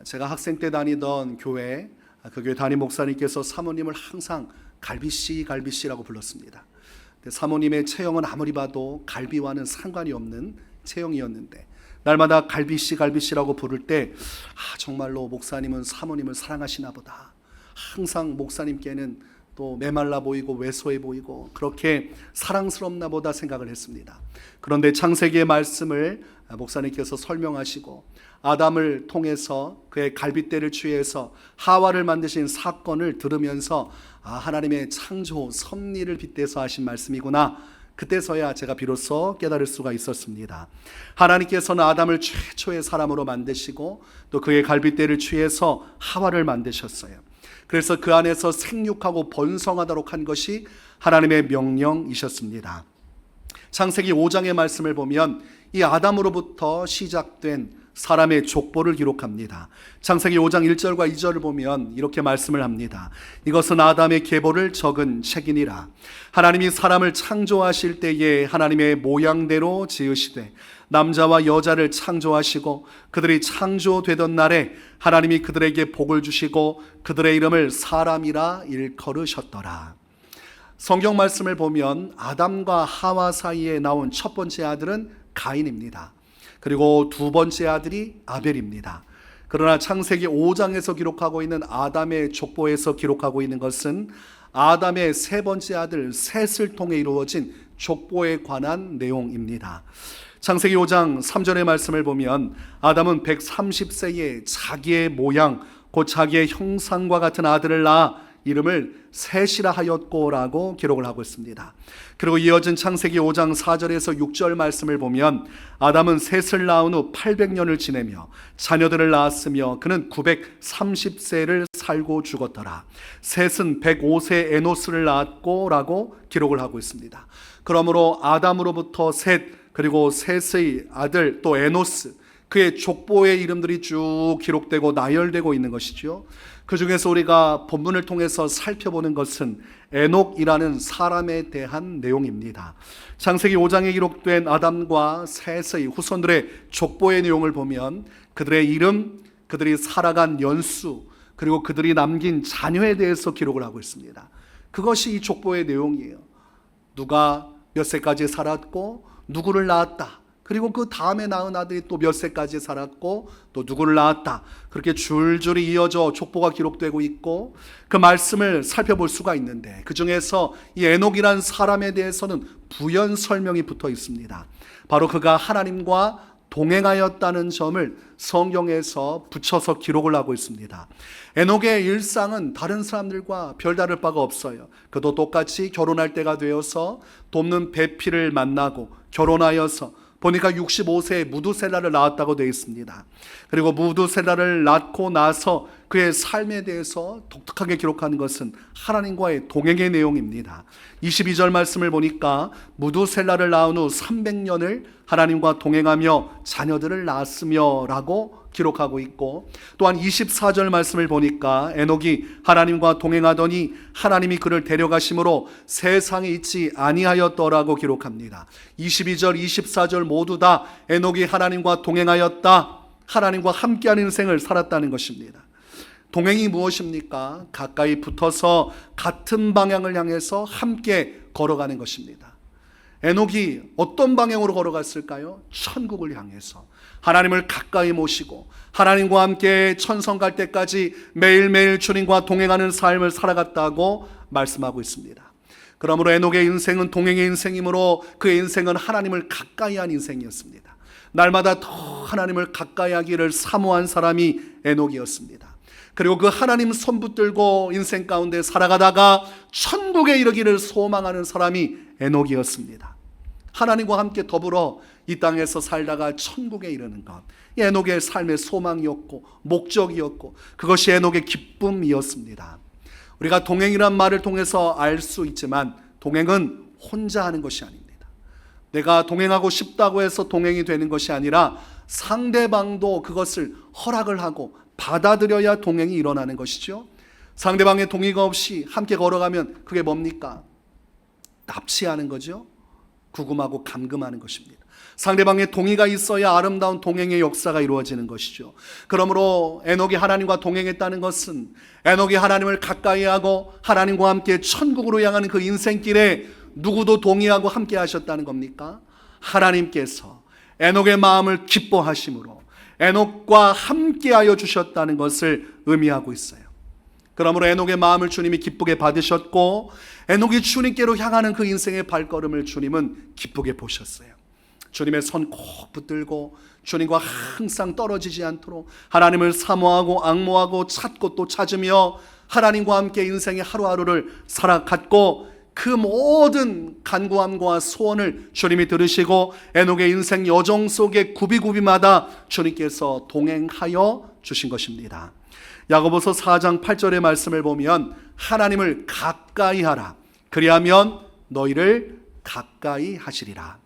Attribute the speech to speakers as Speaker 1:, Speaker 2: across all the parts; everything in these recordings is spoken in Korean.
Speaker 1: 제가 학생 때 다니던 교회, 그 교회 담임 목사님께서 사모님을 항상 갈비씨라고 불렀습니다. 사모님의 체형은 아무리 봐도 갈비와는 상관이 없는 체형이었는데 날마다 갈비씨라고 부를 때 정말로 목사님은 사모님을 사랑하시나 보다. 항상 목사님께는 또 메말라 보이고 왜소해 보이고 그렇게 사랑스럽나 보다 생각을 했습니다. 그런데 창세기의 말씀을 목사님께서 설명하시고 아담을 통해서 그의 갈빗대를 취해서 하와를 만드신 사건을 들으면서 하나님의 창조 섭리를 빗대서 하신 말씀이구나, 그때서야 제가 비로소 깨달을 수가 있었습니다. 하나님께서는 아담을 최초의 사람으로 만드시고 또 그의 갈빗대를 취해서 하와를 만드셨어요. 그래서 그 안에서 생육하고 번성하도록 한 것이 하나님의 명령이셨습니다. 창세기 5장의 말씀을 보면 이 아담으로부터 시작된 사람의 족보를 기록합니다. 창세기 5장 1절과 2절을 보면 이렇게 말씀을 합니다. 이것은 아담의 계보를 적은 책이니라. 하나님이 사람을 창조하실 때에 하나님의 모양대로 지으시되 남자와 여자를 창조하시고 그들이 창조되던 날에 하나님이 그들에게 복을 주시고 그들의 이름을 사람이라 일컬으셨더라. 성경 말씀을 보면 아담과 하와 사이에 나온 첫 번째 아들은 가인입니다. 그리고 두 번째 아들이 아벨입니다. 그러나 창세기 5장에서 기록하고 있는 아담의 족보에서 기록하고 있는 것은 아담의 세 번째 아들 셋을 통해 이루어진 족보에 관한 내용입니다. 창세기 5장 3절의 말씀을 보면 아담은 130세에 자기의 모양 곧 자기의 형상과 같은 아들을 낳아 이름을 셋이라 하였고라고 기록을 하고 있습니다. 그리고 이어진 창세기 5장 4절에서 6절 말씀을 보면 아담은 셋을 낳은 후 800년을 지내며 자녀들을 낳았으며 그는 930세를 살고 죽었더라. 셋은 105세 에노스를 낳았고 라고 기록을 하고 있습니다. 그러므로 아담으로부터 셋, 그리고 셋의 아들 또 에노스, 그의 족보의 이름들이 쭉 기록되고 나열되고 있는 것이죠. 그 중에서 우리가 본문을 통해서 살펴보는 것은 에녹이라는 사람에 대한 내용입니다. 창세기 5장에 기록된 아담과 셋의 후손들의 족보의 내용을 보면 그들의 이름, 그들이 살아간 연수, 그리고 그들이 남긴 자녀에 대해서 기록을 하고 있습니다. 그것이 이 족보의 내용이에요. 누가 몇 세까지 살았고 누구를 낳았다. 그리고 그 다음에 낳은 아들이 또 몇 세까지 살았고 또 누구를 낳았다. 그렇게 줄줄이 이어져 족보가 기록되고 있고 그 말씀을 살펴볼 수가 있는데 그 중에서 이 에녹이란 사람에 대해서는 부연 설명이 붙어 있습니다. 바로 그가 하나님과 동행하였다는 점을 성경에서 붙여서 기록을 하고 있습니다. 에녹의 일상은 다른 사람들과 별다를 바가 없어요. 그도 똑같이 결혼할 때가 되어서 돕는 배필을 만나고 결혼하여서 보니까 65세에 무두셀라를 낳았다고 되어 있습니다. 그리고 무두셀라를 낳고 나서 그의 삶에 대해서 독특하게 기록하는 것은 하나님과의 동행의 내용입니다. 22절 말씀을 보니까 무두셀라를 낳은 후 300년을 하나님과 동행하며 자녀들을 낳았으며 라고 기록하고 있고, 또한 24절 말씀을 보니까 에녹이 하나님과 동행하더니 하나님이 그를 데려가심으로 세상에 있지 아니하였더라고 기록합니다. 22절 24절 모두 다 에녹이 하나님과 동행하였다, 하나님과 함께하는 인생을 살았다는 것입니다. 동행이 무엇입니까? 가까이 붙어서 같은 방향을 향해서 함께 걸어가는 것입니다. 에녹이 어떤 방향으로 걸어갔을까요? 천국을 향해서 하나님을 가까이 모시고 하나님과 함께 천성 갈 때까지 매일매일 주님과 동행하는 삶을 살아갔다고 말씀하고 있습니다. 그러므로 에녹의 인생은 동행의 인생이므로 그의 인생은 하나님을 가까이 한 인생이었습니다. 날마다 더 하나님을 가까이 하기를 사모한 사람이 에녹이었습니다. 그리고 그 하나님 손 붙들고 인생 가운데 살아가다가 천국에 이르기를 소망하는 사람이 에녹이었습니다. 하나님과 함께 더불어 이 땅에서 살다가 천국에 이르는 것, 에녹의 삶의 소망이었고 목적이었고 그것이 에녹의 기쁨이었습니다. 우리가 동행이란 말을 통해서 알 수 있지만 동행은 혼자 하는 것이 아닙니다. 내가 동행하고 싶다고 해서 동행이 되는 것이 아니라 상대방도 그것을 허락을 하고 받아들여야 동행이 일어나는 것이죠. 상대방의 동의가 없이 함께 걸어가면 그게 뭡니까? 납치하는 거죠. 구금하고 감금하는 것입니다. 상대방의 동의가 있어야 아름다운 동행의 역사가 이루어지는 것이죠. 그러므로 에녹이 하나님과 동행했다는 것은 에녹이 하나님을 가까이하고 하나님과 함께 천국으로 향하는 그 인생길에 누구도 동의하고 함께 하셨다는 겁니까? 하나님께서 에녹의 마음을 기뻐하심으로 에녹과 함께하여 주셨다는 것을 의미하고 있어요. 그러므로 에녹의 마음을 주님이 기쁘게 받으셨고 에녹이 주님께로 향하는 그 인생의 발걸음을 주님은 기쁘게 보셨어요. 주님의 손 꼭 붙들고 주님과 항상 떨어지지 않도록 하나님을 사모하고 앙모하고 찾고 또 찾으며 하나님과 함께 인생의 하루하루를 살아갔고 그 모든 간구함과 소원을 주님이 들으시고 에녹의 인생 여정 속에 구비구비마다 주님께서 동행하여 주신 것입니다. 야고보서 4장 8절의 말씀을 보면 하나님을 가까이 하라 그리하면 너희를 가까이 하시리라.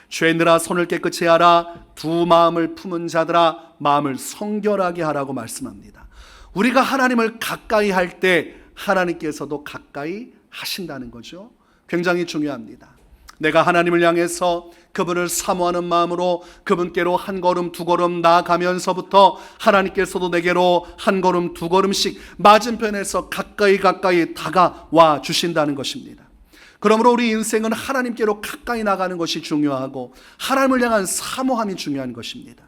Speaker 1: 죄인들아 손을 깨끗이 하라 두 마음을 품은 자들아 마음을 성결하게 하라고 말씀합니다. 우리가 하나님을 가까이 할 때 하나님께서도 가까이 하신다는 거죠. 굉장히 중요합니다. 내가 하나님을 향해서 그분을 사모하는 마음으로 그분께로 한 걸음 두 걸음 나아가면서부터 하나님께서도 내게로 한 걸음 두 걸음씩 맞은편에서 가까이 다가와 주신다는 것입니다. 그러므로 우리 인생은 하나님께로 가까이 나가는 것이 중요하고 하나님을 향한 사모함이 중요한 것입니다.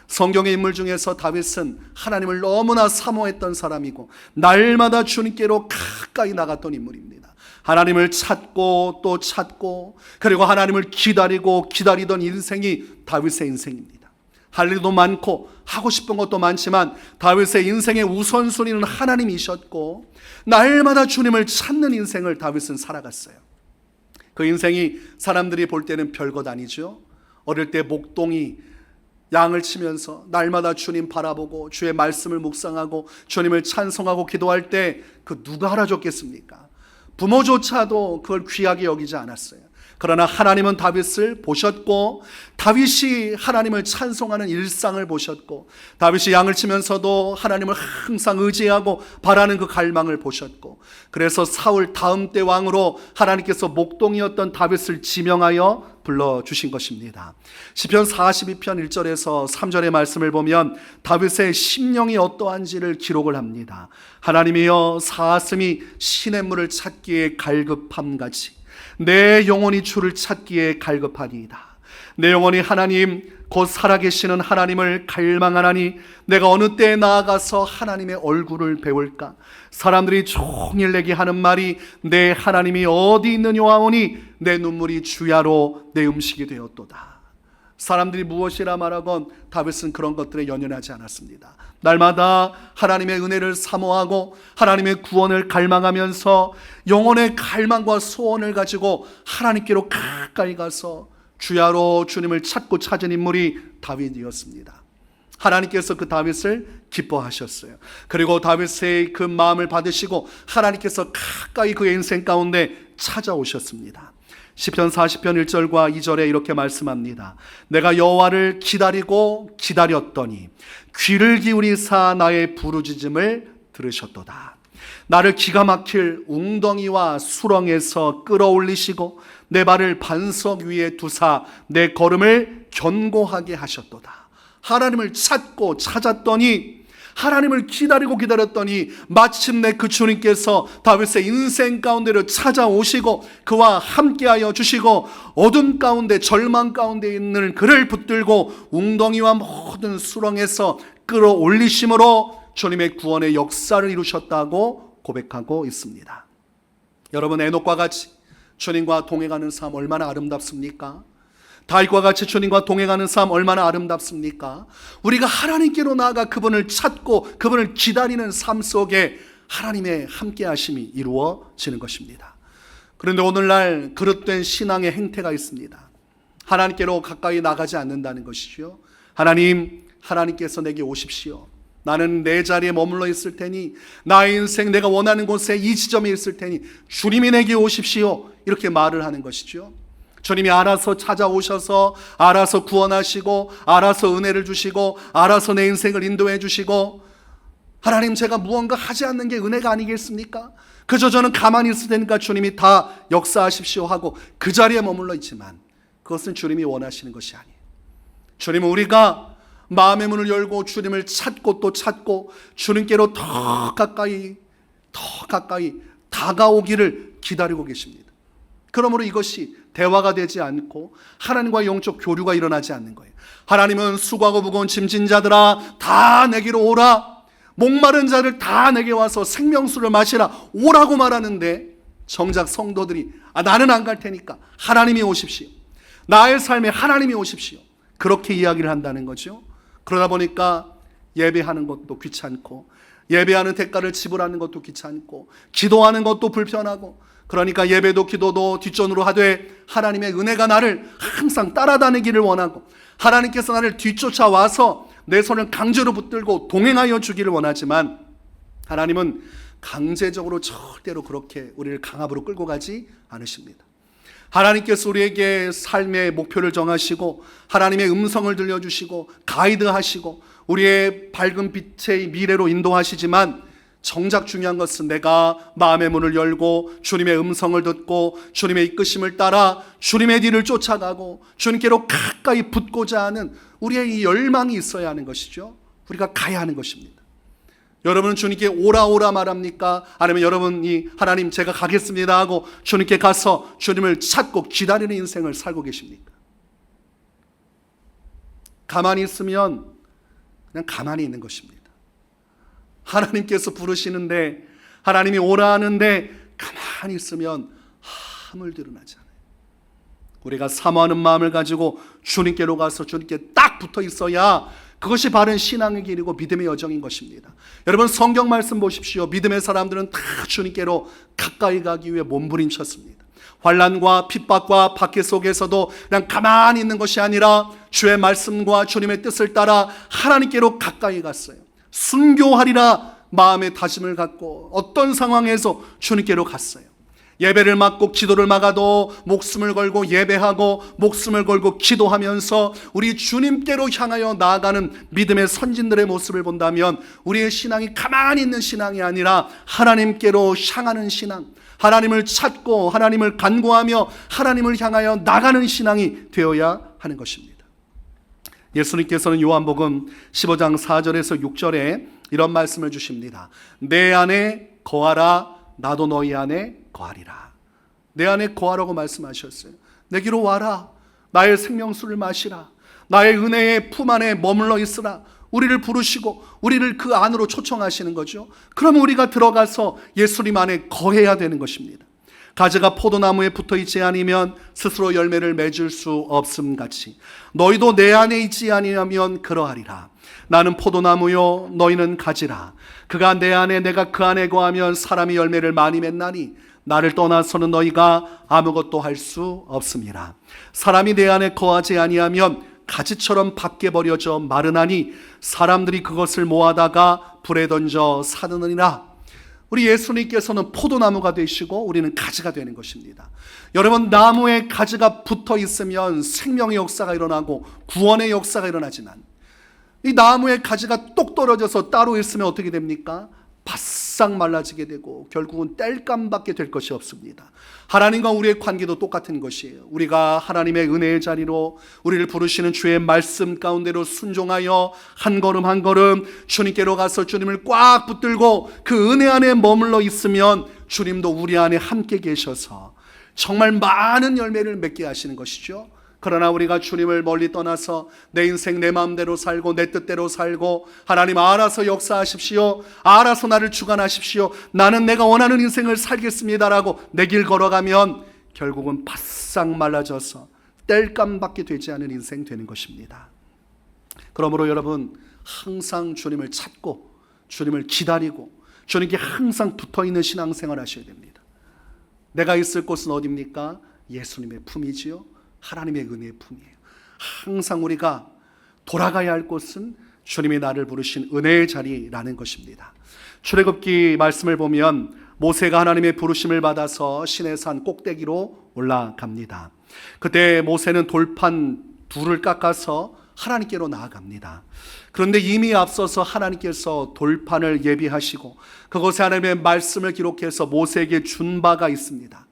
Speaker 1: 성경의 인물 중에서 다윗은 하나님을 너무나 사모했던 사람이고 날마다 주님께로 가까이 나갔던 인물입니다. 하나님을 찾고 또 찾고 그리고 하나님을 기다리고 기다리던 인생이 다윗의 인생입니다. 할 일도 많고 하고 싶은 것도 많지만 다윗의 인생의 우선순위는 하나님이셨고 날마다 주님을 찾는 인생을 다윗은 살아갔어요. 그 인생이 사람들이 볼 때는 별것 아니죠. 어릴 때 목동이 양을 치면서 날마다 주님 바라보고 주의 말씀을 묵상하고 주님을 찬송하고 기도할 때 그 누가 알아줬겠습니까? 부모조차도 그걸 귀하게 여기지 않았어요. 그러나 하나님은 다윗을 보셨고 다윗이 하나님을 찬송하는 일상을 보셨고 다윗이 양을 치면서도 하나님을 항상 의지하고 바라는 그 갈망을 보셨고 그래서 사울 다음 때 왕으로 하나님께서 목동이었던 다윗을 지명하여 불러주신 것입니다. 시편 42편 1절에서 3절의 말씀을 보면 다윗의 심령이 어떠한지를 기록을 합니다. 하나님이여 사슴이 시냇물을 찾기에 갈급함같이 내 영혼이 주를 찾기에 갈급하니이다. 내 영혼이 하나님 곧 살아계시는 하나님을 갈망하나니 내가 어느 때에 나아가서 하나님의 얼굴을 배울까? 사람들이 종일 내게 하는 말이 내 하나님이 어디 있느냐 하오니 내 눈물이 주야로 내 음식이 되었도다. 사람들이 무엇이라 말하건 다윗은 그런 것들에 연연하지 않았습니다. 날마다 하나님의 은혜를 사모하고 하나님의 구원을 갈망하면서 영혼의 갈망과 소원을 가지고 하나님께로 가까이 가서 주야로 주님을 찾고 찾은 인물이 다윗이었습니다. 하나님께서 그 다윗을 기뻐하셨어요. 그리고 다윗의 그 마음을 받으시고 하나님께서 가까이 그의 인생 가운데 찾아오셨습니다. 시편 40편 1절과 2절에 이렇게 말씀합니다. 내가 여호와를 기다리고 기다렸더니 귀를 기울이사 나의 부르짖음을 들으셨도다. 나를 기가 막힐 웅덩이와 수렁에서 끌어올리시고 내 발을 반석 위에 두사 내 걸음을 견고하게 하셨도다. 하나님을 찾고 찾았더니 하나님을 기다리고 기다렸더니 마침내 그 주님께서 다윗의 인생 가운데로 찾아오시고 그와 함께하여 주시고 어둠 가운데 절망 가운데 있는 그를 붙들고 웅덩이와 모든 수렁에서 끌어올리심으로 주님의 구원의 역사를 이루셨다고 고백하고 있습니다. 여러분, 에녹과 같이 주님과 동행하는 삶 얼마나 아름답습니까? 다윗과 같이 주님과 동행하는 삶 얼마나 아름답습니까? 우리가 하나님께로 나아가 그분을 찾고 그분을 기다리는 삶 속에 하나님의 함께하심이 이루어지는 것입니다. 그런데 오늘날 그릇된 신앙의 행태가 있습니다. 하나님께로 가까이 나가지 않는다는 것이죠. 하나님께서 내게 오십시오. 나는 내 자리에 머물러 있을 테니 나의 인생 내가 원하는 곳에 이 지점에 있을 테니 주님이 내게 오십시오. 이렇게 말을 하는 것이죠. 주님이 알아서 찾아오셔서 알아서 구원하시고 알아서 은혜를 주시고 알아서 내 인생을 인도해 주시고 하나님 제가 무언가 하지 않는 게 은혜가 아니겠습니까? 그저 저는 가만히 있을 테니까 주님이 다 역사하십시오 하고 그 자리에 머물러 있지만 그것은 주님이 원하시는 것이 아니에요. 주님, 우리가 마음의 문을 열고 주님을 찾고 또 찾고 주님께로 더 가까이 다가오기를 기다리고 계십니다. 그러므로 이것이 대화가 되지 않고 하나님과의 영적 교류가 일어나지 않는 거예요. 하나님은 수고하고 무거운 짐진 자들아 다 내게로 오라, 목마른 자들 다 내게 와서 생명수를 마시라 오라고 말하는데, 정작 성도들이 나는 안 갈 테니까 하나님이 오십시오, 나의 삶에 하나님이 오십시오, 그렇게 이야기를 한다는 거죠. 그러다 보니까 예배하는 것도 귀찮고, 예배하는 대가를 지불하는 것도 귀찮고, 기도하는 것도 불편하고, 그러니까 예배도 기도도 뒷전으로 하되 하나님의 은혜가 나를 항상 따라다니기를 원하고, 하나님께서 나를 뒤쫓아와서 내 손을 강제로 붙들고 동행하여 주기를 원하지만, 하나님은 강제적으로 절대로 그렇게 우리를 강압으로 끌고 가지 않으십니다. 하나님께서 우리에게 삶의 목표를 정하시고 하나님의 음성을 들려주시고 가이드하시고 우리의 밝은 빛의 미래로 인도하시지만, 정작 중요한 것은 내가 마음의 문을 열고 주님의 음성을 듣고 주님의 이끄심을 따라 주님의 뒤를 쫓아가고 주님께로 가까이 붙고자 하는 우리의 이 열망이 있어야 하는 것이죠. 우리가 가야 하는 것입니다. 여러분은 주님께 오라 오라 말합니까? 아니면 여러분이 하나님 제가 가겠습니다 하고 주님께 가서 주님을 찾고 기다리는 인생을 살고 계십니까? 가만히 있으면 그냥 가만히 있는 것입니다. 하나님께서 부르시는데, 하나님이 오라 하는데 가만히 있으면 아무 일도 일어나지 않아요. 우리가 사모하는 마음을 가지고 주님께로 가서 주님께 딱 붙어 있어야 그것이 바른 신앙의 길이고 믿음의 여정인 것입니다. 여러분, 성경 말씀 보십시오. 믿음의 사람들은 다 주님께로 가까이 가기 위해 몸부림쳤습니다. 환난과 핍박과 박해 속에서도 그냥 가만히 있는 것이 아니라 주의 말씀과 주님의 뜻을 따라 하나님께로 가까이 갔어요. 순교하리라 마음의 다짐을 갖고 어떤 상황에서 주님께로 갔어요. 예배를 막고 기도를 막아도 목숨을 걸고 예배하고 목숨을 걸고 기도하면서 우리 주님께로 향하여 나아가는 믿음의 선진들의 모습을 본다면, 우리의 신앙이 가만히 있는 신앙이 아니라 하나님께로 향하는 신앙, 하나님을 찾고 하나님을 간구하며 하나님을 향하여 나가는 신앙이 되어야 하는 것입니다. 예수님께서는 요한복음 15장 4절에서 6절에 이런 말씀을 주십니다. 내 안에 거하라, 나도 너희 안에 거하리라. 내 안에 거하라고 말씀하셨어요. 내게로 와라, 나의 생명수를 마시라, 나의 은혜의 품 안에 머물러 있으라. 우리를 부르시고 우리를 그 안으로 초청하시는 거죠. 그럼 우리가 들어가서 예수님 안에 거해야 되는 것입니다. 가지가 포도나무에 붙어있지 아니면 스스로 열매를 맺을 수 없음 같이 너희도 내 안에 있지 아니하면 그러하리라. 나는 포도나무요 너희는 가지라. 그가 내 안에 내가 그 안에 거하면 사람이 열매를 많이 맺나니 나를 떠나서는 너희가 아무것도 할 수 없음이라. 사람이 내 안에 거하지 아니하면 가지처럼 밖에 버려져 마르나니 사람들이 그것을 모아다가 불에 던져 사느니라. 우리 예수님께서는 포도나무가 되시고 우리는 가지가 되는 것입니다. 여러분, 나무에 가지가 붙어 있으면 생명의 역사가 일어나고 구원의 역사가 일어나지만, 이 나무에 가지가 똑 떨어져서 따로 있으면 어떻게 됩니까? 바싹 말라지게 되고 결국은 땔감밖에 될 것이 없습니다. 하나님과 우리의 관계도 똑같은 것이에요. 우리가 하나님의 은혜의 자리로 우리를 부르시는 주의 말씀 가운데로 순종하여 한 걸음 한 걸음 주님께로 가서 주님을 꽉 붙들고 그 은혜 안에 머물러 있으면 주님도 우리 안에 함께 계셔서 정말 많은 열매를 맺게 하시는 것이죠. 그러나 우리가 주님을 멀리 떠나서 내 인생 내 마음대로 살고 내 뜻대로 살고 하나님 알아서 역사하십시오, 알아서 나를 주관하십시오, 나는 내가 원하는 인생을 살겠습니다라고 내 길 걸어가면 결국은 바싹 말라져서 땔감밖에 되지 않은 인생 되는 것입니다. 그러므로 여러분, 항상 주님을 찾고 주님을 기다리고 주님께 항상 붙어있는 신앙생활 하셔야 됩니다. 내가 있을 곳은 어디입니까? 예수님의 품이지요, 하나님의 은혜의 품이에요. 항상 우리가 돌아가야 할 곳은 주님이 나를 부르신 은혜의 자리라는 것입니다. 출애굽기 말씀을 보면 모세가 하나님의 부르심을 받아서 시내산 꼭대기로 올라갑니다. 그때 모세는 돌판 둘을 깎아서 하나님께로 나아갑니다. 그런데 이미 앞서서 하나님께서 돌판을 예비하시고 그곳에 하나님의 말씀을 기록해서 모세에게 준 바가 있습니다.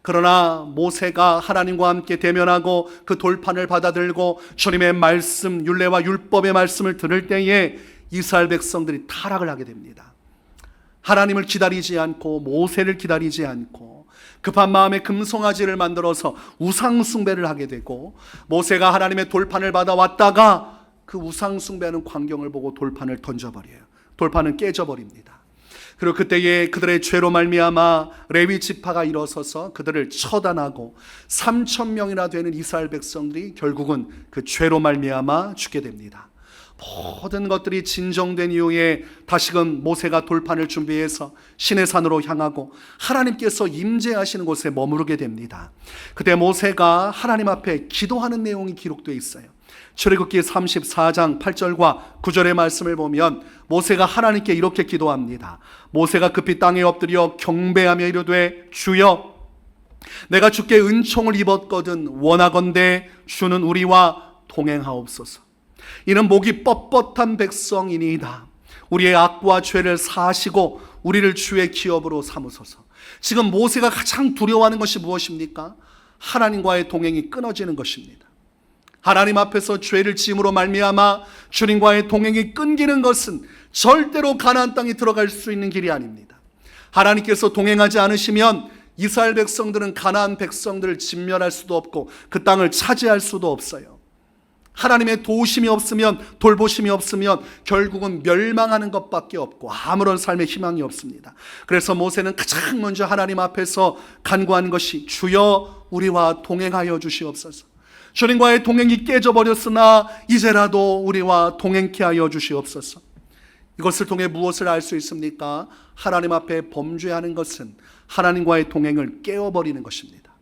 Speaker 1: 그러나 모세가 하나님과 함께 대면하고 그 돌판을 받아들고 주님의 말씀, 율례와 율법의 말씀을 들을 때에 이스라엘 백성들이 타락을 하게 됩니다. 하나님을 기다리지 않고 모세를 기다리지 않고 급한 마음에 금송아지를 만들어서 우상 숭배를 하게 되고, 모세가 하나님의 돌판을 받아왔다가 그 우상 숭배하는 광경을 보고 돌판을 던져버려요. 돌판은 깨져버립니다. 그리고 그때에 그들의 죄로 말미암아 레위 지파가 일어서서 그들을 처단하고 3,000명이나 되는 이스라엘 백성들이 결국은 그 죄로 말미암아 죽게 됩니다. 모든 것들이 진정된 이후에 다시금 모세가 돌판을 준비해서 시내산으로 향하고 하나님께서 임재하시는 곳에 머무르게 됩니다. 그때 모세가 하나님 앞에 기도하는 내용이 기록되어 있어요. 출애굽기 34장 8절과 9절의 말씀을 보면 모세가 하나님께 이렇게 기도합니다. 모세가 급히 땅에 엎드려 경배하며 이르되, 주여, 내가 주께 은총을 입었거든 원하건대 주는 우리와 동행하옵소서. 이는 목이 뻣뻣한 백성이니이다. 우리의 악과 죄를 사하시고 우리를 주의 기업으로 삼으소서. 지금 모세가 가장 두려워하는 것이 무엇입니까? 하나님과의 동행이 끊어지는 것입니다. 하나님 앞에서 죄를 지음으로 말미암아 주님과의 동행이 끊기는 것은 절대로 가나안 땅에 들어갈 수 있는 길이 아닙니다. 하나님께서 동행하지 않으시면 이스라엘 백성들은 가나안 백성들을 진멸할 수도 없고 그 땅을 차지할 수도 없어요. 하나님의 도우심이 없으면, 돌보심이 없으면 결국은 멸망하는 것밖에 없고 아무런 삶의 희망이 없습니다. 그래서 모세는 가장 먼저 하나님 앞에서 간구한 것이, 주여 우리와 동행하여 주시옵소서. 주님과의 동행이 깨져버렸으나 이제라도 우리와 동행케 하여 주시옵소서. 이것을 통해 무엇을 알 수 있습니까? 하나님 앞에 범죄하는 것은 하나님과의 동행을 깨어버리는 것입니다.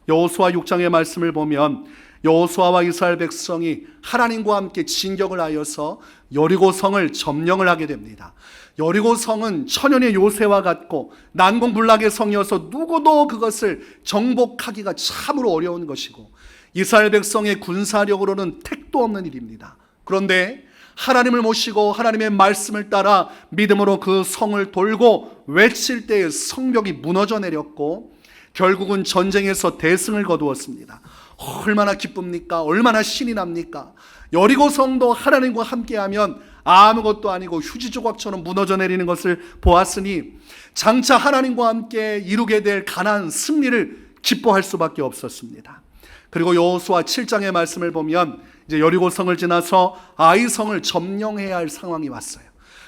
Speaker 1: 여호수아 6장의 말씀을 보면 여호수아와 이스라엘 백성이 하나님과 함께 진격을 하여서 여리고성을 점령을 하게 됩니다. 여리고성은 천연의 요새와 같고 난공불락의 성이어서 누구도 그것을 정복하기가 참으로 어려운 것이고 이스라엘 백성의 군사력으로는 택도 없는 일입니다. 그런데 하나님을 모시고 하나님의 말씀을 따라 믿음으로 그 성을 돌고 외칠 때에 성벽이 무너져 내렸고 결국은 전쟁에서 대승을 거두었습니다. 얼마나 기쁩니까? 얼마나 신이 납니까? 여리고성도 하나님과 함께하면 아무것도 아니고 휴지 조각처럼 무너져 내리는 것을 보았으니 장차 하나님과 함께 이루게 될 가나안 승리를 기뻐할 수밖에 없었습니다. 그리고 여호수아 7장의 말씀을 보면 이제 여리고성을 지나서 아이성을 점령해야 할 상황이 왔어요.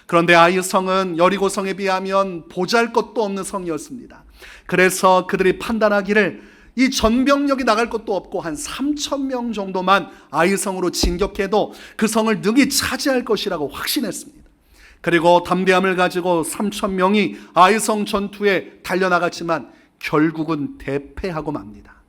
Speaker 1: 그런데 아이성은 여리고성에 비하면 보잘것도 없는 성이었습니다. 그래서 그들이 판단하기를 이 전병력이 나갈 것도 없고 한 3,000명 정도만 아이성으로 진격해도 그 성을 능히 차지할 것이라고 확신했습니다. 그리고 담대함을 가지고 3,000명이 아이성 전투에 달려나갔지만 결국은 대패하고 맙니다.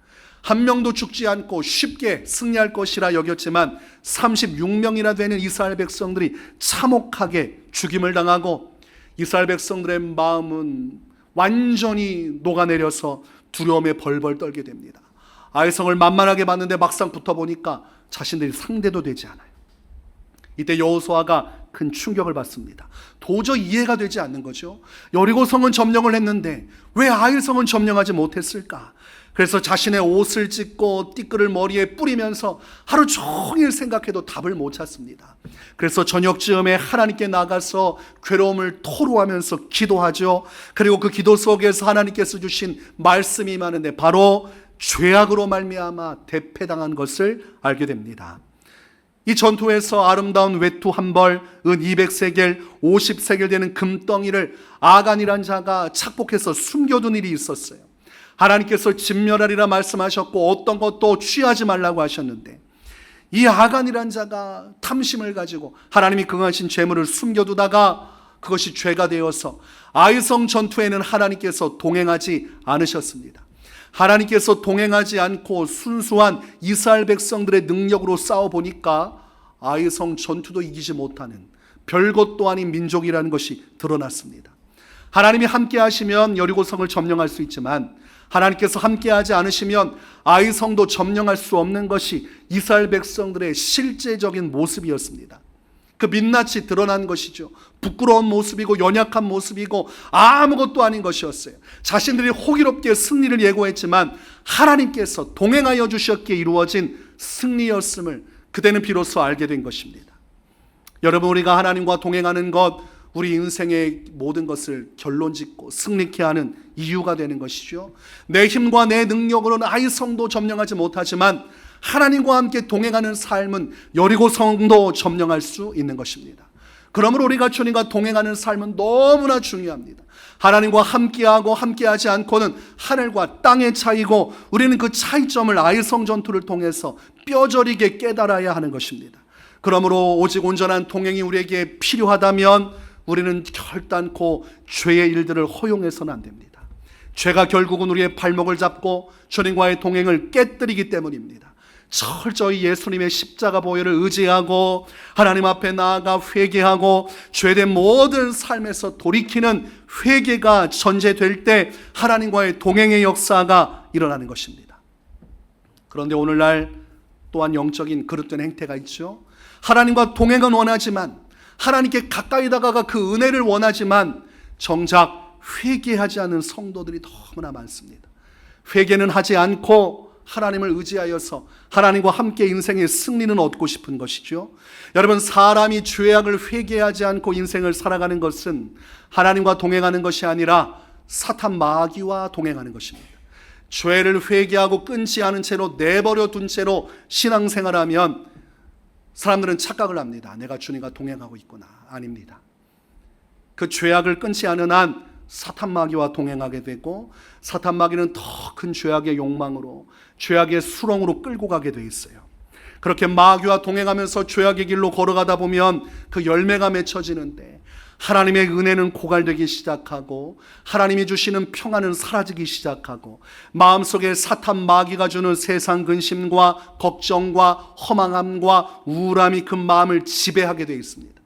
Speaker 1: 한 명도 죽지 않고 쉽게 승리할 것이라 여겼지만 36명이나 되는 이스라엘 백성들이 참혹하게 죽임을 당하고 이스라엘 백성들의 마음은 완전히 녹아내려서 두려움에 벌벌 떨게 됩니다. 아이성을 만만하게 봤는데 막상 붙어보니까 자신들이 상대도 되지 않아요. 이때 여호수아가 큰 충격을 받습니다. 도저히 이해가 되지 않는 거죠. 여리고성은 점령을 했는데 왜 아이성은 점령하지 못했을까? 그래서 자신의 옷을 찢고 띠끌을 머리에 뿌리면서 하루 종일 생각해도 답을 못 찾습니다. 그래서 저녁쯤에 하나님께 나가서 괴로움을 토로하면서 기도하죠. 그리고 그 기도 속에서 하나님께서 주신 말씀이 많은데 바로 죄악으로 말미암아 대패당한 것을 알게 됩니다. 이 전투에서 아름다운 외투 한 벌, 은 200세겔, 50세겔 되는 금덩이를 아간이란 자가 착복해서 숨겨둔 일이 있었어요. 하나님께서 진멸하리라 말씀하셨고 어떤 것도 취하지 말라고 하셨는데 이 아간이란 자가 탐심을 가지고 하나님이 긍하신 재물을 숨겨두다가 그것이 죄가 되어서 아이성 전투에는 하나님께서 동행하지 않으셨습니다. 하나님께서 동행하지 않고 순수한 이스라엘 백성들의 능력으로 싸워보니까 아이성 전투도 이기지 못하는 별것도 아닌 민족이라는 것이 드러났습니다. 하나님이 함께 하시면 여리고성을 점령할 수 있지만 하나님께서 함께하지 않으시면 아이성도 점령할 수 없는 것이 이스라엘 백성들의 실제적인 모습이었습니다. 그 민낯이 드러난 것이죠. 부끄러운 모습이고 연약한 모습이고 아무것도 아닌 것이었어요. 자신들이 호기롭게 승리를 예고했지만 하나님께서 동행하여 주셨기에 이루어진 승리였음을 그대는 비로소 알게 된 것입니다. 여러분, 우리가 하나님과 동행하는 것, 우리 인생의 모든 것을 결론짓고 승리케 하는 이유가 되는 것이죠. 내 힘과 내 능력으로는 아이 성도 점령하지 못하지만 하나님과 함께 동행하는 삶은 여리고 성도 점령할 수 있는 것입니다. 그러므로 우리가 주님과 동행하는 삶은 너무나 중요합니다. 하나님과 함께하고 함께하지 않고는 하늘과 땅의 차이고, 우리는 그 차이점을 아이성 전투를 통해서 뼈저리게 깨달아야 하는 것입니다. 그러므로 오직 온전한 동행이 우리에게 필요하다면 우리는 결단코 죄의 일들을 허용해서는 안 됩니다. 죄가 결국은 우리의 발목을 잡고 주님과의 동행을 깨뜨리기 때문입니다. 철저히 예수님의 십자가 보혈을 의지하고 하나님 앞에 나아가 회개하고 죄된 모든 삶에서 돌이키는 회개가 전제될 때 하나님과의 동행의 역사가 일어나는 것입니다. 그런데 오늘날 또한 영적인 그릇된 행태가 있죠. 하나님과 동행은 원하지만, 하나님께 가까이 다가가 그 은혜를 원하지만 정작 회개하지 않는 성도들이 너무나 많습니다. 회개는 하지 않고 하나님을 의지하여서 하나님과 함께 인생의 승리는 얻고 싶은 것이죠. 여러분, 사람이 죄악을 회개하지 않고 인생을 살아가는 것은 하나님과 동행하는 것이 아니라 사탄 마귀와 동행하는 것입니다. 죄를 회개하고 끊지 않은 채로 내버려 둔 채로 신앙생활하면 사람들은 착각을 합니다. 내가 주님과 동행하고 있구나. 아닙니다. 그 죄악을 끊지 않은 한 사탄 마귀와 동행하게 되고, 사탄 마귀는 더 큰 죄악의 욕망으로, 죄악의 수렁으로 끌고 가게 돼 있어요. 그렇게 마귀와 동행하면서 죄악의 길로 걸어가다 보면 그 열매가 맺혀지는데 하나님의 은혜는 고갈되기 시작하고 하나님이 주시는 평안은 사라지기 시작하고 마음속에 사탄 마귀가 주는 세상 근심과 걱정과 허망함과 우울함이 그 마음을 지배하게 되어 있습니다.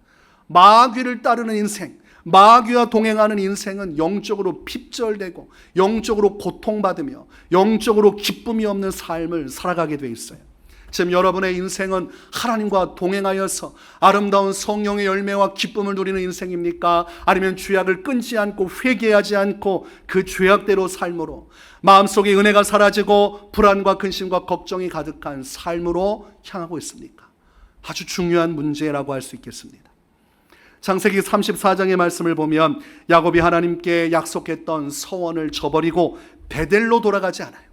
Speaker 1: 마귀를 따르는 인생, 마귀와 동행하는 인생은 영적으로 핍절되고 영적으로 고통받으며 영적으로 기쁨이 없는 삶을 살아가게 되어 있어요. 지금 여러분의 인생은 하나님과 동행하여서 아름다운 성령의 열매와 기쁨을 누리는 인생입니까? 아니면 죄악을 끊지 않고 회개하지 않고 그 죄악대로 삶으로 마음속에 은혜가 사라지고 불안과 근심과 걱정이 가득한 삶으로 향하고 있습니까? 아주 중요한 문제라고 할 수 있겠습니다. 창세기 34장의 말씀을 보면 야곱이 하나님께 약속했던 서원을 저버리고 베델로 돌아가지 않아요.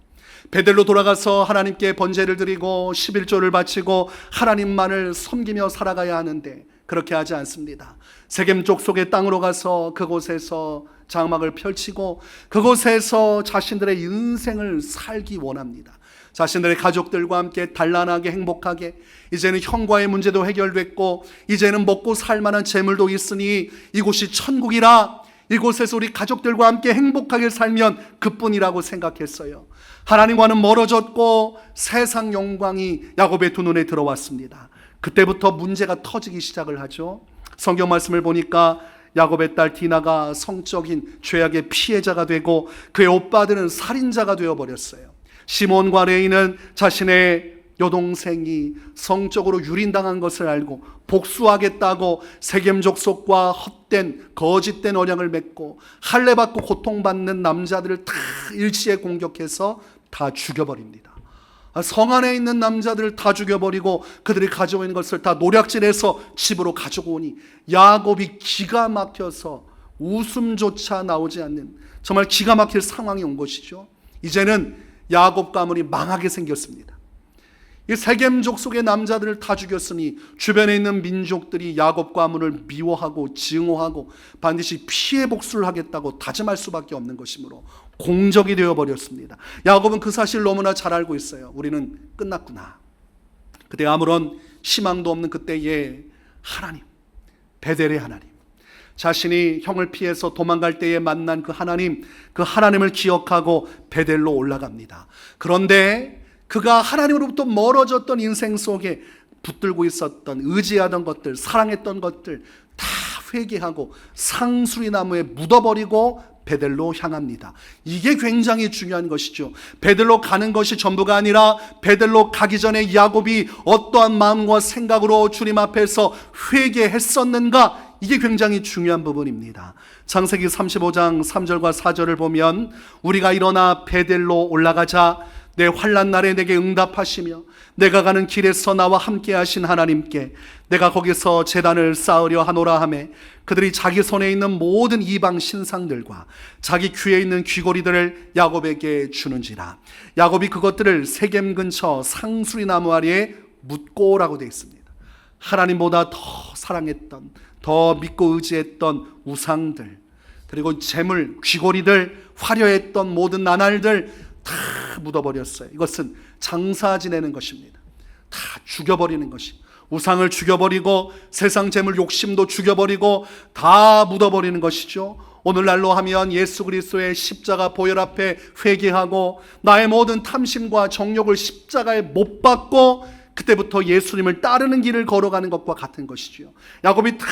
Speaker 1: 베델로 돌아가서 하나님께 번제를 드리고 11조를 바치고 하나님만을 섬기며 살아가야 하는데 그렇게 하지 않습니다. 세겜 족속의 땅으로 가서 그곳에서 장막을 펼치고 그곳에서 자신들의 인생을 살기 원합니다. 자신들의 가족들과 함께 단란하게 행복하게, 이제는 형과의 문제도 해결됐고 이제는 먹고 살만한 재물도 있으니 이곳이 천국이라, 이곳에서 우리 가족들과 함께 행복하게 살면 그뿐이라고 생각했어요. 하나님과는 멀어졌고 세상 영광이 야곱의 두 눈에 들어왔습니다. 그때부터 문제가 터지기 시작을 하죠. 성경 말씀을 보니까 야곱의 딸 디나가 성적인 죄악의 피해자가 되고 그의 오빠들은 살인자가 되어버렸어요. 시몬과 레이는 자신의 여동생이 성적으로 유린당한 것을 알고 복수하겠다고 세겜 족속과 헛된 거짓된 언약을 맺고 할례받고 고통받는 남자들을 다 일시에 공격해서 다 죽여버립니다. 성 안에 있는 남자들을 다 죽여버리고 그들이 가지고 있는 것을 다 노략질해서 집으로 가지고 오니 야곱이 기가 막혀서 웃음조차 나오지 않는 정말 기가 막힐 상황이 온 것이죠. 이제는 야곱 가문이 망하게 생겼습니다. 이 세겜 족속의 남자들을 다 죽였으니 주변에 있는 민족들이 야곱 가문을 미워하고 증오하고 반드시 피해 복수를 하겠다고 다짐할 수밖에 없는 것이므로 공적이 되어버렸습니다. 야곱은 그 사실을 너무나 잘 알고 있어요. 우리는 끝났구나. 그때 아무런 희망도 없는 그때에 하나님, 베델의 하나님, 자신이 형을 피해서 도망갈 때에 만난 그 하나님을 기억하고 베델로 올라갑니다. 그런데 그가 하나님으로부터 멀어졌던 인생 속에 붙들고 있었던 의지하던 것들, 사랑했던 것들 다 회개하고 상수리 나무에 묻어버리고 베델로 향합니다. 이게 굉장히 중요한 것이죠. 베델로 가는 것이 전부가 아니라 베델로 가기 전에 야곱이 어떠한 마음과 생각으로 주님 앞에서 회개했었는가, 이게 굉장히 중요한 부분입니다. 창세기 35장 3절과 4절을 보면 우리가 일어나 베델로 올라가자 내 환난 날에 내게 응답하시며 내가 가는 길에서 나와 함께 하신 하나님께 내가 거기서 제단을 쌓으려 하노라 하매 그들이 자기 손에 있는 모든 이방 신상들과 자기 귀에 있는 귀고리들을 야곱에게 주는지라. 야곱이 그것들을 세겜 근처 상수리 나무 아래에 묻고라고 되어 있습니다. 하나님보다 더 사랑했던, 더 믿고 의지했던 우상들, 그리고 재물, 귀고리들, 화려했던 모든 나날들 다 묻어버렸어요. 이것은 장사 지내는 것입니다. 다 죽여버리는 것이, 우상을 죽여버리고 세상 재물 욕심도 죽여버리고 다 묻어버리는 것이죠. 오늘날로 하면 예수 그리스도의 십자가 보혈 앞에 회개하고 나의 모든 탐심과 정욕을 십자가에 못 박고 그때부터 예수님을 따르는 길을 걸어가는 것과 같은 것이죠. 야곱이 다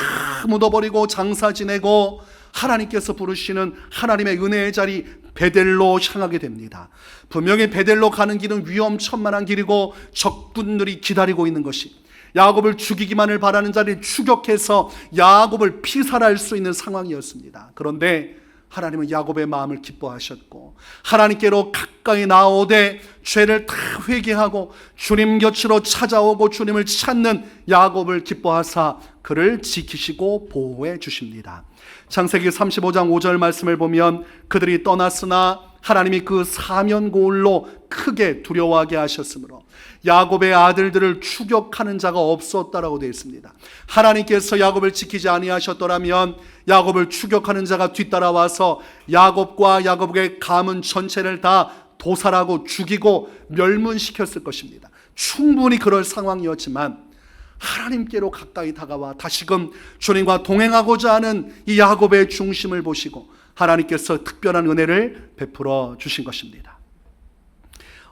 Speaker 1: 묻어버리고 장사 지내고 하나님께서 부르시는 하나님의 은혜의 자리 베델로 향하게 됩니다. 분명히 베델로 가는 길은 위험천만한 길이고 적군들이 기다리고 있는 것이, 야곱을 죽이기만을 바라는 자를 추격해서 야곱을 피살할 수 있는 상황이었습니다. 그런데 하나님은 야곱의 마음을 기뻐하셨고 하나님께로 가까이 나오되 죄를 다 회개하고 주님 곁으로 찾아오고 주님을 찾는 야곱을 기뻐하사 그를 지키시고 보호해 주십니다. 창세기 35장 5절 말씀을 보면 그들이 떠났으나 하나님이 그 사면고울로 크게 두려워하게 하셨으므로 야곱의 아들들을 추격하는 자가 없었다라고 되어 있습니다. 하나님께서 야곱을 지키지 아니하셨더라면 야곱을 추격하는 자가 뒤따라와서 야곱과 야곱의 가문 전체를 다 도살하고 죽이고 멸문시켰을 것입니다. 충분히 그럴 상황이었지만 하나님께로 가까이 다가와 다시금 주님과 동행하고자 하는 이 야곱의 중심을 보시고 하나님께서 특별한 은혜를 베풀어 주신 것입니다.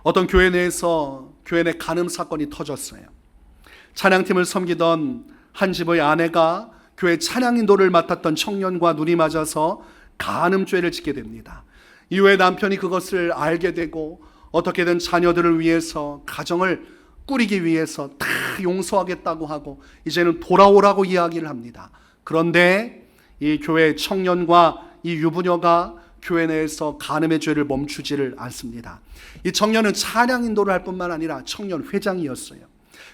Speaker 1: 어떤 교회 내에서 교회 내 간음 사건이 터졌어요. 찬양팀을 섬기던 한 집의 아내가 교회 찬양 인도를 맡았던 청년과 눈이 맞아서 간음죄를 짓게 됩니다. 이후에 남편이 그것을 알게 되고 어떻게든 자녀들을 위해서, 가정을 꾸리기 위해서 다 용서하겠다고 하고 이제는 돌아오라고 이야기를 합니다. 그런데 이 교회 청년과 이 유부녀가 교회 내에서 간음의 죄를 멈추지를 않습니다. 이 청년은 찬양 인도를 할 뿐만 아니라 청년 회장이었어요.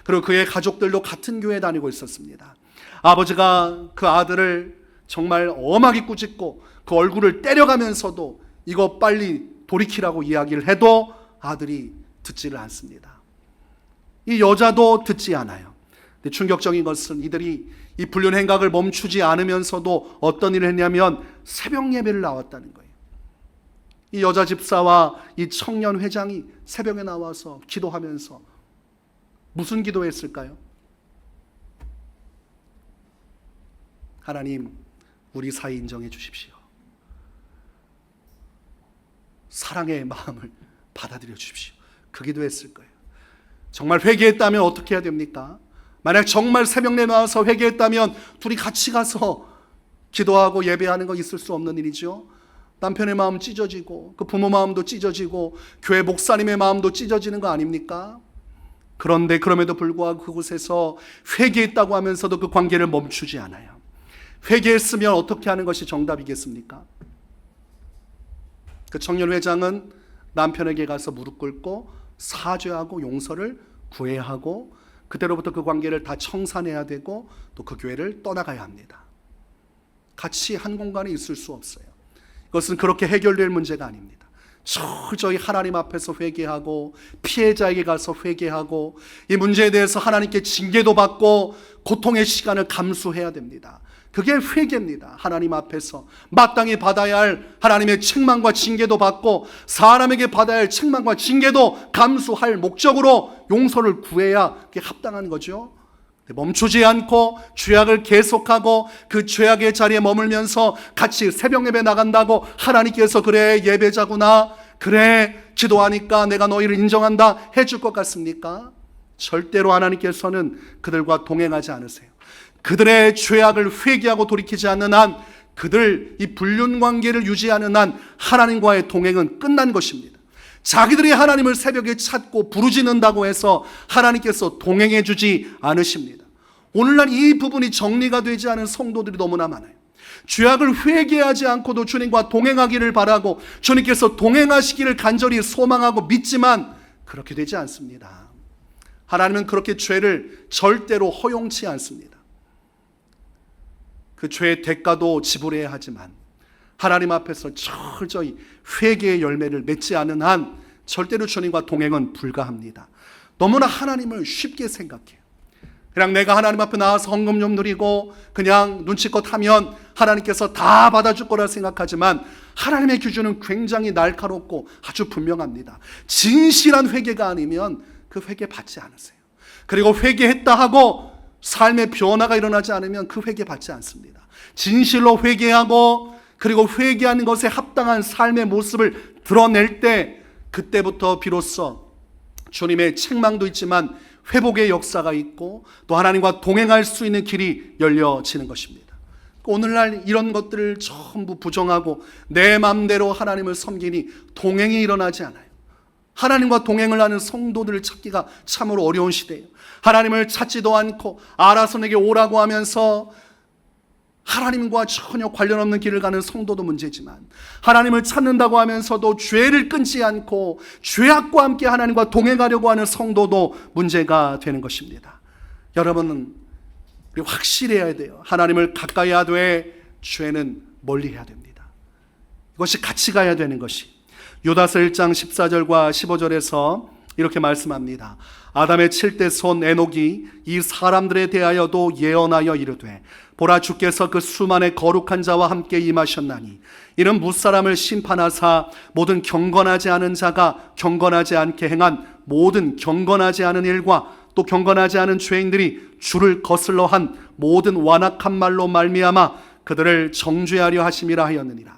Speaker 1: 그리고 그의 가족들도 같은 교회에 다니고 있었습니다. 아버지가 그 아들을 정말 엄하게 꾸짖고 그 얼굴을 때려가면서도 이거 빨리 돌이키라고 이야기를 해도 아들이 듣지를 않습니다. 이 여자도 듣지 않아요. 근데 충격적인 것은 이들이 이 불륜 행각을 멈추지 않으면서도 어떤 일을 했냐면 새벽 예배를 나왔다는 거예요. 이 여자 집사와 이 청년 회장이 새벽에 나와서 기도하면서 무슨 기도했을까요? 하나님, 우리 사이 인정해 주십시오. 사랑의 마음을 받아들여 주십시오. 그 기도했을 거예요. 정말 회개했다면 어떻게 해야 됩니까? 만약 정말 새벽에 나와서 회개했다면 둘이 같이 가서 기도하고 예배하는 거 있을 수 없는 일이죠. 남편의 마음 찢어지고 그 부모 마음도 찢어지고 교회 목사님의 마음도 찢어지는 거 아닙니까? 그런데 그럼에도 불구하고 그곳에서 회개했다고 하면서도 그 관계를 멈추지 않아요. 회개했으면 어떻게 하는 것이 정답이겠습니까? 그 청년 회장은 남편에게 가서 무릎 꿇고 사죄하고 용서를 구해야 하고 그때로부터 그 관계를 다 청산해야 되고 또 그 교회를 떠나가야 합니다. 같이 한 공간에 있을 수 없어요. 이것은 그렇게 해결될 문제가 아닙니다. 철저히 하나님 앞에서 회개하고 피해자에게 가서 회개하고 이 문제에 대해서 하나님께 징계도 받고 고통의 시간을 감수해야 됩니다. 그게 회개입니다. 하나님 앞에서 마땅히 받아야 할 하나님의 책망과 징계도 받고 사람에게 받아야 할 책망과 징계도 감수할 목적으로 용서를 구해야 그게 합당한 거죠. 멈추지 않고 죄악을 계속하고 그 죄악의 자리에 머물면서 같이 새벽 예배 나간다고 하나님께서 그래 예배자구나, 그래 기도하니까 내가 너희를 인정한다 해줄 것 같습니까? 절대로 하나님께서는 그들과 동행하지 않으세요. 그들의 죄악을 회개하고 돌이키지 않는 한 그들 이 불륜 관계를 유지하는 한 하나님과의 동행은 끝난 것입니다. 자기들이 하나님을 새벽에 찾고 부르짖는다고 해서 하나님께서 동행해 주지 않으십니다. 오늘날 이 부분이 정리가 되지 않은 성도들이 너무나 많아요. 죄악을 회개하지 않고도 주님과 동행하기를 바라고 주님께서 동행하시기를 간절히 소망하고 믿지만 그렇게 되지 않습니다. 하나님은 그렇게 죄를 절대로 허용치 않습니다. 그 죄의 대가도 지불해야 하지만 하나님 앞에서 철저히 회개의 열매를 맺지 않은 한 절대로 주님과 동행은 불가합니다. 너무나 하나님을 쉽게 생각해요. 그냥 내가 하나님 앞에 나와서 헌금 좀 드리고 그냥 눈치껏 하면 하나님께서 다 받아줄 거라 생각하지만 하나님의 기준은 굉장히 날카롭고 아주 분명합니다. 진실한 회개가 아니면 그 회개 받지 않으세요. 그리고 회개했다 하고 삶의 변화가 일어나지 않으면 그 회개 받지 않습니다. 진실로 회개하고 그리고 회개하는 것에 합당한 삶의 모습을 드러낼 때 그때부터 비로소 주님의 책망도 있지만 회복의 역사가 있고 또 하나님과 동행할 수 있는 길이 열려지는 것입니다. 오늘날 이런 것들을 전부 부정하고 내 마음대로 하나님을 섬기니 동행이 일어나지 않아요. 하나님과 동행을 하는 성도들을 찾기가 참으로 어려운 시대예요. 하나님을 찾지도 않고 알아서 내게 오라고 하면서 하나님과 전혀 관련 없는 길을 가는 성도도 문제지만 하나님을 찾는다고 하면서도 죄를 끊지 않고 죄악과 함께 하나님과 동행하려고 하는 성도도 문제가 되는 것입니다. 여러분은 우리 확실해야 돼요. 하나님을 가까이 하되 죄는 멀리 해야 됩니다. 이것이 같이 가야 되는 것이 유다서 1장 14절과 15절에서 이렇게 말씀합니다. 아담의 7대 손 에녹이 이 사람들에 대하여도 예언하여 이르되 보라 주께서 그 수만의 거룩한 자와 함께 임하셨나니 이는 무사람을 심판하사 모든 경건하지 않은 자가 경건하지 않게 행한 모든 경건하지 않은 일과 또 경건하지 않은 죄인들이 주를 거슬러 한 모든 완악한 말로 말미암아 그들을 정죄하려 하심이라 하였느니라.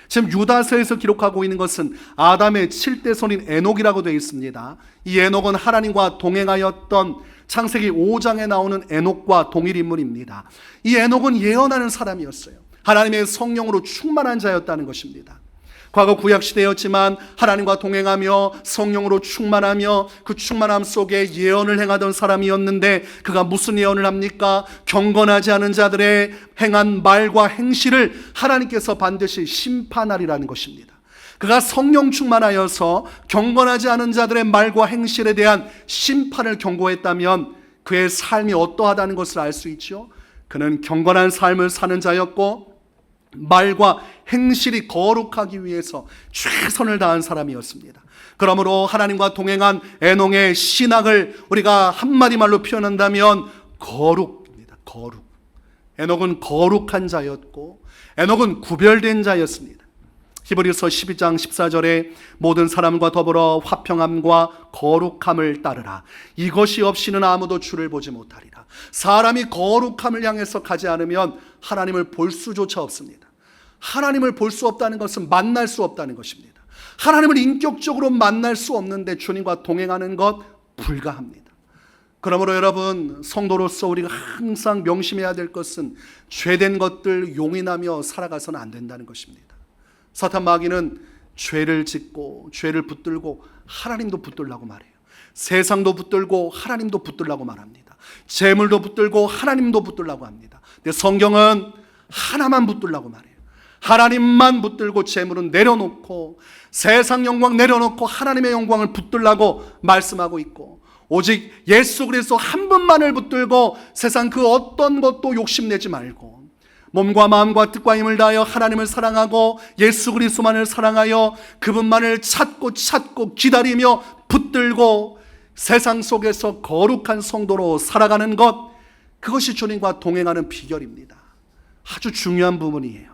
Speaker 1: 지금 유다서에서 기록하고 있는 것은 아담의 7대 손인 에녹이라고 되어 있습니다. 이 에녹은 하나님과 동행하였던 창세기 5장에 나오는 에녹과 동일 인물입니다. 이 에녹은 예언하는 사람이었어요. 하나님의 성령으로 충만한 자였다는 것입니다. 과거 구약시대였지만 하나님과 동행하며 성령으로 충만하며 그 충만함 속에 예언을 행하던 사람이었는데 그가 무슨 예언을 합니까? 경건하지 않은 자들의 행한 말과 행실을 하나님께서 반드시 심판하리라는 것입니다. 그가 성령 충만하여서 경건하지 않은 자들의 말과 행실에 대한 심판을 경고했다면 그의 삶이 어떠하다는 것을 알 수 있죠. 그는 경건한 삶을 사는 자였고 말과 행실이 거룩하기 위해서 최선을 다한 사람이었습니다. 그러므로 하나님과 동행한 에녹의 신학을 우리가 한마디 말로 표현한다면 거룩입니다. 거룩. 에녹은 거룩한 자였고 에녹은 구별된 자였습니다. 히브리서 12장 14절에 모든 사람과 더불어 화평함과 거룩함을 따르라. 이것이 없이는 아무도 주를 보지 못하리라. 사람이 거룩함을 향해서 가지 않으면 하나님을 볼 수조차 없습니다. 하나님을 볼 수 없다는 것은 만날 수 없다는 것입니다. 하나님을 인격적으로 만날 수 없는데 주님과 동행하는 것 불가합니다. 그러므로 여러분 성도로서 우리가 항상 명심해야 될 것은 죄된 것들 용인하며 살아가서는 안 된다는 것입니다. 사탄 마귀는 죄를 짓고 죄를 붙들고 하나님도 붙들라고 말해요. 세상도 붙들고 하나님도 붙들라고 말합니다. 재물도 붙들고 하나님도 붙들라고 합니다. 근데 성경은 하나만 붙들라고 말해요. 하나님만 붙들고 재물은 내려놓고 세상 영광 내려놓고 하나님의 영광을 붙들라고 말씀하고 있고 오직 예수 그리스도 한 분만을 붙들고 세상 그 어떤 것도 욕심내지 말고 몸과 마음과 뜻과 힘을 다하여 하나님을 사랑하고 예수 그리스도만을 사랑하여 그분만을 찾고 기다리며 붙들고 세상 속에서 거룩한 성도로 살아가는 것, 그것이 주님과 동행하는 비결입니다. 아주 중요한 부분이에요.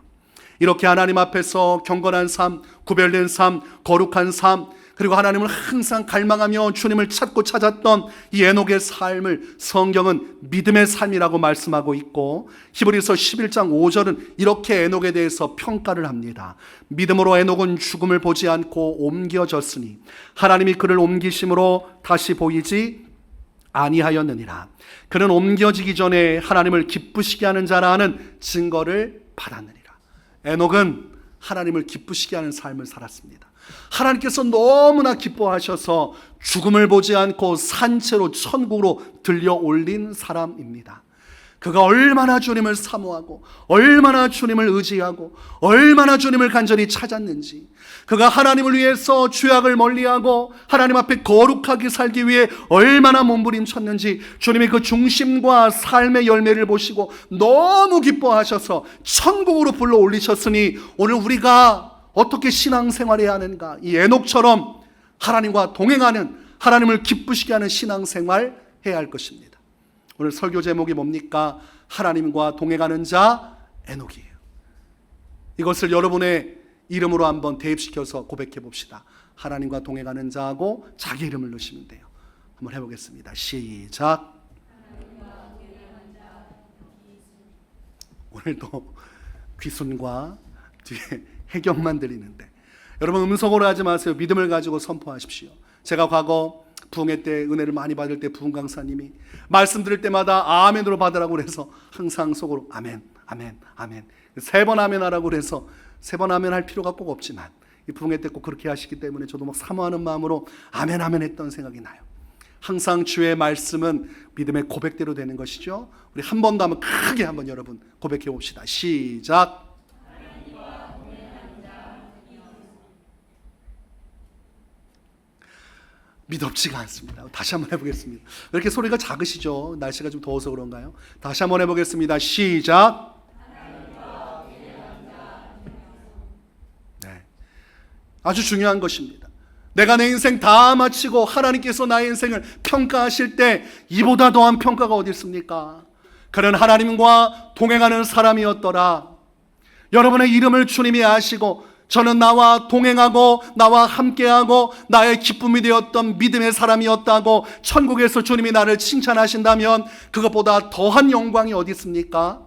Speaker 1: 이렇게 하나님 앞에서 경건한 삶, 구별된 삶, 거룩한 삶, 그리고 하나님을 항상 갈망하며 주님을 찾고 찾았던 이 에녹의 삶을 성경은 믿음의 삶이라고 말씀하고 있고 히브리서 11장 5절은 이렇게 에녹에 대해서 평가를 합니다. 믿음으로 에녹은 죽음을 보지 않고 옮겨졌으니 하나님이 그를 옮기심으로 다시 보이지 아니하였느니라. 그는 옮겨지기 전에 하나님을 기쁘시게 하는 자라 하는 증거를 받았느니라. 에녹은 하나님을 기쁘시게 하는 삶을 살았습니다. 하나님께서 너무나 기뻐하셔서 죽음을 보지 않고 산채로 천국으로 들려 올린 사람입니다. 그가 얼마나 주님을 사모하고 얼마나 주님을 의지하고 얼마나 주님을 간절히 찾았는지, 그가 하나님을 위해서 죄악을 멀리하고 하나님 앞에 거룩하게 살기 위해 얼마나 몸부림쳤는지 주님이 그 중심과 삶의 열매를 보시고 너무 기뻐하셔서 천국으로 불러 올리셨으니, 오늘 우리가 어떻게 신앙생활해야 하는가? 이 에녹처럼 하나님과 동행하는, 하나님을 기쁘시게 하는 신앙생활 해야 할 것입니다. 오늘 설교 제목이 뭡니까? 하나님과 동행하는 자 에녹이에요. 이것을 여러분의 이름으로 한번 대입시켜서 고백해 봅시다. 하나님과 동행하는 자하고 자기 이름을 넣으시면 돼요. 한번 해보겠습니다. 시작. 오늘도 귀순과 뒤에 해경만 들리는데, 여러분 음성으로 하지 마세요. 믿음을 가지고 선포하십시오. 제가 과거 부흥회 때 은혜를 많이 받을 때 부흥 강사님이 말씀 드릴 때마다 아멘으로 받으라고 그래서 항상 속으로 아멘, 아멘, 아멘, 3번 아멘 하라고 그래서 3번 아멘 할 필요가 꼭 없지만 이 부흥회 때 꼭 그렇게 하시기 때문에 저도 막 사모하는 마음으로 아멘, 아멘 했던 생각이 나요. 항상 주의 말씀은 믿음의 고백대로 되는 것이죠. 우리 한 번 더 한번 크게 한번 여러분 고백해 봅시다. 시작. 믿op지가 않습니다. 다시 한번 해보겠습니다. 왜 이렇게 소리가 작으시죠? 날씨가 좀 더워서 그런가요? 다시 한번 해보겠습니다. 시작. 네, 아주 중요한 것입니다. 내가 내 인생 다 마치고 하나님께서 나의 인생을 평가하실 때 이보다 더한 평가가 어디 있습니까? 그는 하나님과 동행하는 사람이었더라. 여러분의 이름을 주님이 아시고 저는 나와 동행하고 나와 함께하고 나의 기쁨이 되었던 믿음의 사람이었다고 천국에서 주님이 나를 칭찬하신다면 그것보다 더한 영광이 어디 있습니까?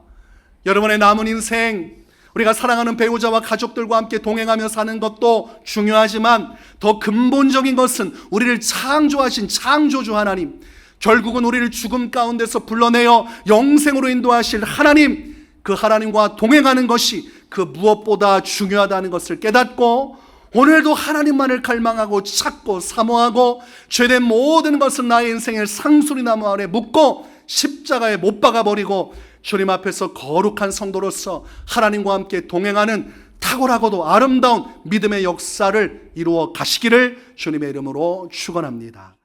Speaker 1: 여러분의 남은 인생, 우리가 사랑하는 배우자와 가족들과 함께 동행하며 사는 것도 중요하지만 더 근본적인 것은 우리를 창조하신 창조주 하나님, 결국은 우리를 죽음 가운데서 불러내어 영생으로 인도하실 하나님, 그 하나님과 동행하는 것이 그 무엇보다 중요하다는 것을 깨닫고 오늘도 하나님만을 갈망하고 찾고 사모하고 죄된 모든 것은 나의 인생의 상수리나무 아래 묻고 십자가에 못 박아버리고 주님 앞에서 거룩한 성도로서 하나님과 함께 동행하는 탁월하고도 아름다운 믿음의 역사를 이루어 가시기를 주님의 이름으로 축원합니다.